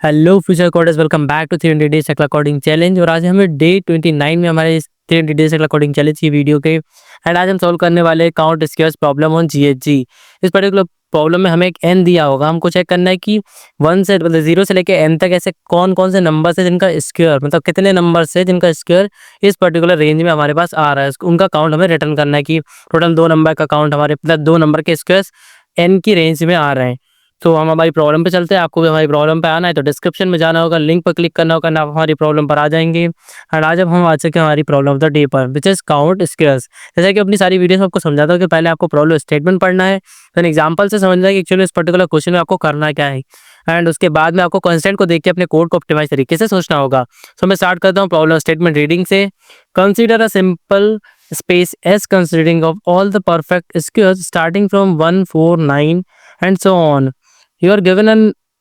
Hello future coders, welcome back to 300 days Tekla coding challenge. और आज हमें day 29 में हमारे इस 300 डेज टेक्ला कोडिंग चैलेंज की वीडियो के एंड आज हम सॉल्व करने वाले count squares problem on GHG. इस पर्टिकुलर प्रॉब्लम में हमें एक एन दिया होगा, हमको चेक करना है कि 1 से मतलब 0 से लेके एन तक ऐसे कौन कौन से नंबर है जिनका स्क्वायर मतलब कितने नंबर है जिनका स्क्वायर इस पर्टिकुलर रेंज में हमारे पास आ रहा है, उनका काउंट हमें रिटर्न करना है कि टोटल 2 नंबर का काउंट हमारे मतलब 2 नंबर के स्क्वायर्स एन की रेंज में आ रहे हैं। तो हम हमारी प्रॉब्लम पे चलते हैं। आपको भी हमारी प्रॉब्लम पे आना है तो डिस्क्रिप्शन में जाना होगा, लिंक पर क्लिक करना होगा ना, आप हमारी प्रॉब्लम पर आ जाएंगे। एंड आज अब हम आ चुके हैं हमारी प्रॉब्लम ऑफ द डे पर, विच इज काउंट स्क्वायर्स। जैसे कि अपनी सारी वीडियोस में आपको समझाता हूँ कि पहले आपको प्रॉब्लम स्टेटमेंट पढ़ना है, फिर एग्जाम्पल से समझना है कि एक्चुअली इस पर्टिकुलर क्वेश्चन में आपको करना क्या है। एंड उसके बाद में आपको कंस्ट्रेंट को देख के अपने कोड को ऑप्टिमाइज तरीके से सोचना होगा। सो मैं स्टार्ट करता हूँ प्रॉब्लम स्टेटमेंट रीडिंग से। Consider a simple space s considering of all the perfect squares starting from 1 4 9 and so on. You are given a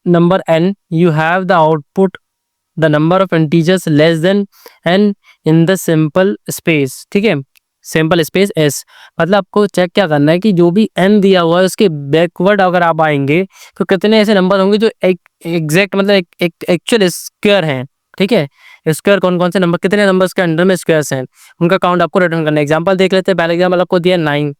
number n, you have the output the number of integers less than n in the simple space। ठीक है, simple space s मतलब आपको check क्या करना है कि जो भी n दिया हुआ है उसके बैकवर्ड अगर आप आएंगे तो कितने ऐसे नंबर होंगे जो एक एग्जैक्ट मतलब एक एक्चुअल स्क्वायर हैं। ठीक है, स्क्वायर कौन कौन से नंबर कितने नंबर्स के अंडर में स्क्वायर्स हैं उनका काउंट आपको रिटर्न करना है। एग्जांपल देख लेते हैं। पहला एग्जांपल आपको दिया 9,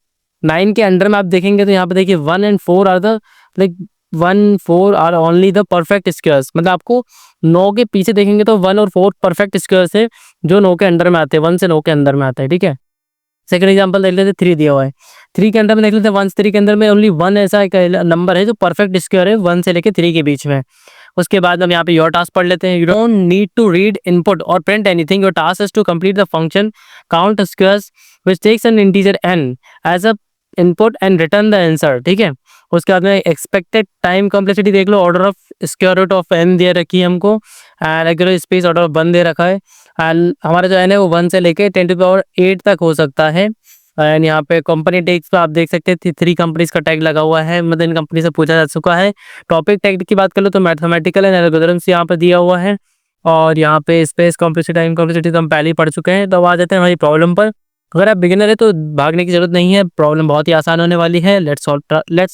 9 के अंडर में आप देखेंगे तो यहाँ पे देखिए 1 and 4 are the like 1 4 are only the perfect squares. मतलब आपको 9 के पीछे देखेंगे तो 1 और 4 परफेक्ट स्क्वायर्स है जो 9 के अंडर में आते हैं, 1 से 9 के अंदर में आता है। ठीक है, सेकंड एग्जांपल देख लेते हैं। 3 दिया हुआ है, 3 के अंदर में देख लेते हैं। 1 से 3 के अंदर में ओनली 1 ऐसा एक नंबर है जो परफेक्ट स्क्वायर है 1 से लेके 3 के बीच में। उसके बाद हम यहाँ पे योर टास्क पढ़ लेते हैं। You don't need to read input और print anything, your task is to complete the function count squares which takes an integer n as a input and return the answer. ठीक है, उसके बाद में expected time complexity देख लो, order of square root of n दे रखी है हमको and regular space order of 1 दे रखा है। एंड हमारा जो n है वो 1 से लेके 10⁸ तक हो सकता है। एंड यहाँ पे कंपनी टैग्स पे आप देख सकते हैं 3 कंपनीज का टैग लगा हुआ है, मतलब इन कंपनी से पूछा जा चुका है। टॉपिक टैग की बात कर लो तो मैथमेटिकल एंड एल्गोरिथम्स यहाँ पे दिया हुआ है। और यहाँ पे स्पेस कॉम्प्लेक्सिटी टाइम कॉम्प्लेक्सिटी तो हम पहले ही पढ़ चुके हैं। तो अब आ जाते हैं हमारी प्रॉब्लम पर। अगर आप बिगिनर है तो भागने की जरूरत नहीं है, प्रॉब्लम बहुत ही आसान होने वाली है। Let's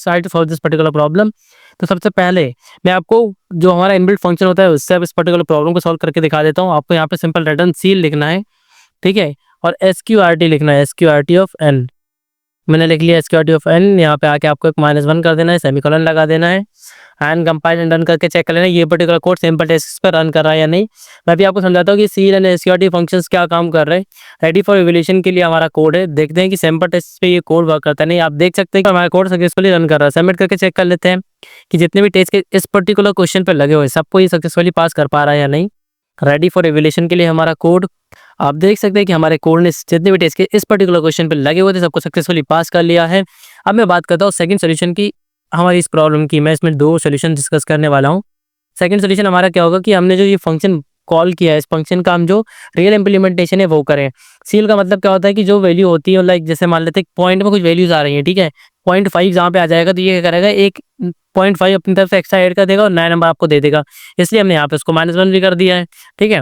try to solve this particular problem. तो सबसे पहले मैं आपको जो हमारा इनबिल्ट फंक्शन होता है उससे अब इस पर्टिकुलर प्रॉब्लम को सॉल्व करके दिखा देता हूँ। आपको यहाँ पे सिंपल रिटर्न सील लिखना है, ठीक है, और SQRT लिखना है, SQRT ऑफ n। मैंने लिख लिया SQRT ऑफ n। यहाँ पे आके आपको एक -1 कर देना है, सेमीकोलन लगा देना है एंड कंपाइल एंड रन करके चेक कर लेना ये पर्टिकुलर कोड सिंपल टेस्ट पर रन कर रहा है या नहीं। मैं भी आपको समझाता हूँ कि सील एंड SQRT फंक्शंस क्या काम कर रहे हैं। रेडी फॉर इवैल्यूएशन के लिए हमारा कोड है, देखते हैं कि सिंपल टेस्ट पे ये कोड वर्क करता है नहीं। आप देख सकते हैं कि हमारा कोड सक्सेसफुली रन कर रहा है। सबमिट करके चेक कर लेते हैं कि जितने भी टेस्ट के इस पर्टिकुलर क्वेश्चन पर लगे हुए सबको ये सक्सेसफुली पास कर पा रहा है या नहीं। रेडी फॉर इवैल्यूएशन के लिए हमारा कोड आप देख सकते हैं कि हमारे कोड ने जितने भी टेस्ट के इस पर्टिकुलर क्वेश्चन पे लगे हुए थे सबको सक्सेसफुली पास कर लिया है। अब मैं बात करता हूँ सेकंड सॉल्यूशन की हमारी इस प्रॉब्लम की। मैं इसमें 2 सॉल्यूशन डिस्कस करने वाला हूँ। सेकंड सॉल्यूशन हमारा क्या होगा कि हमने जो ये फंक्शन कॉल किया है इस फंक्शन का हम जो रियल इम्प्लीमेंटेशन है वो करें। सील का मतलब क्या होता है कि जो वैल्यू होती है लाइक जैसे मान लेते हैं पॉइंट में कुछ वैल्यूज आ रही है, ठीक है, 0.5 जहाँ पे आ जाएगा तो ये क्या करेगा, एक 0.5 अपनी तरफ से एक्स्ट्रा ऐड कर देगा और नया नंबर आपको दे देगा, इसलिए हमने यहाँ पे उसको -1 भी कर दिया है। ठीक है,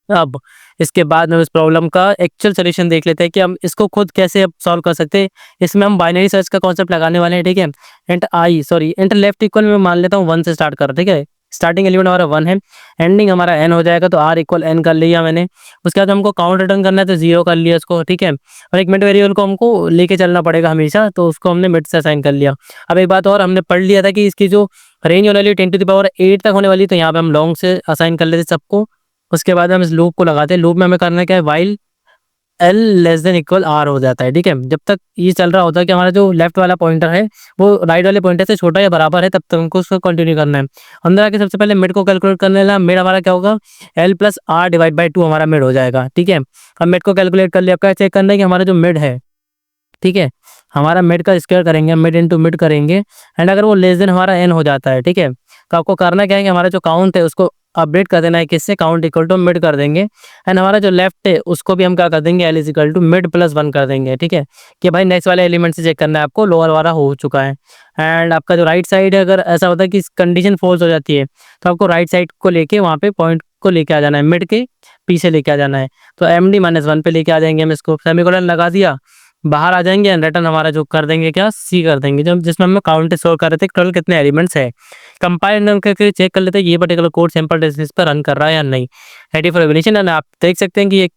अब इसके बाद हम इस प्रॉब्लम का एक्चुअल सॉल्यूशन देख लेते हैं कि हम इसको खुद कैसे अब सॉल्व कर सकते हैं। इसमें हम बाइनरी सर्च का कॉन्सेप्ट लगाने वाले हैं। ठीक है, इंट लेफ्ट इक्वल में मान लेता हूँ 1 से स्टार्ट कर, ठीक है, स्टार्टिंग एलिमेंट हमारा 1 है, एंडिंग हमारा n हो जाएगा तो r इक्वल n कर लिया मैंने। उसके बाद हमको काउंट रिटर्न करना है तो 0 कर लिया उसको। ठीक है, और एक मिड वेरिएबल को हमको लेके चलना पड़ेगा हमेशा, तो उसको हमने मिड से असाइन कर लिया। अब एक बात और हमने पढ़ लिया था कि इसकी जो रेंज होने वाली 10⁸ तक होने वाली, तो यहाँ पे हम लॉन्ग से असाइन कर लेते सबको। उसके बाद हम इस लूप को लगाते हैं। लूप में हमें करना क्या है, while l less than equal r हो जाता है। ठीक है, जब तक ये चल रहा होता है कि हमारा जो लेफ्ट वाला पॉइंटर है वो राइट वाले पॉइंटर से छोटा या बराबर है तब तक हमको उसको कंटिन्यू करना है। अंदर आके सबसे पहले मिड को कैलकुलेट करने ला। मिड हमारा क्या होगा, l plus r divide by 2 हमारा मिड हो जाएगा। ठीक है, अब मिड को कैलकुलेट कर लिया। आपका चेक करना है कि हमारा जो मिड है, ठीक है, हमारा मिड का स्क्वायर करेंगे, मिड इंटू मिड करेंगे एंड अगर वो लेस देन हमारा n हो जाता है, ठीक है, तो आपको करना क्या है कि हमारा जो काउंट है उसको अपडेट कर देना है, किससे, काउंट इक्वल टू मिड कर देंगे एंड हमारा जो लेफ्ट है उसको भी हम क्या कर देंगे, l is equal to mid plus 1 कर देंगे। ठीक है, कि भाई नेक्स्ट वाले एलिमेंट से चेक करना है आपको, लोअर वाला हो चुका है। एंड आपका जो राइट साइड है, अगर ऐसा होता है कि कंडीशन फॉल्स हो जाती है तो आपको राइट साइड को लेके वहाँ पे पॉइंट को लेके आ जाना है, मिड के पीछे लेके आ जाना है। तो md -1 पे लेके आ जाएंगे हम इसको, सेमीकोलन लगा दिया बाहर आ जाएंगे एंड रिटर्न हमारा जो कर देंगे क्या सी कर देंगे, जब जिसमें हमें काउंट शो कर रहे थे टोटल कितने एलिमेंट्स है। कंपाइल रन करके चेक कर लेते हैं ये पर्टिकुलर कोड सैंपल डेस्टिनेशन पर रन कर रहा है या नहीं। रेडी फॉर एवल्यूशन एंड आप देख सकते हैं कि ये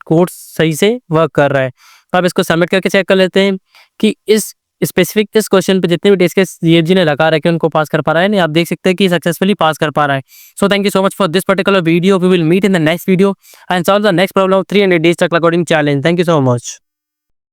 कोड सही से वर्क कर रहा है। तो आप इसको सबमिट करके चेक कर लेते हैं कि इस स्पेसिफिक इस क्वेश्चन पे जितने भी टेस्ट केस सीएफजी ने लगा रखे हैं उनको पास कर पा रहा है नहीं। आप देख सकते हैं कि सक्सेसफुली पास कर पा रहा है। So thank you so much for this particular video. We will meet in the next video and solve the next problem 300 days clock coding challenge. Thank you so much.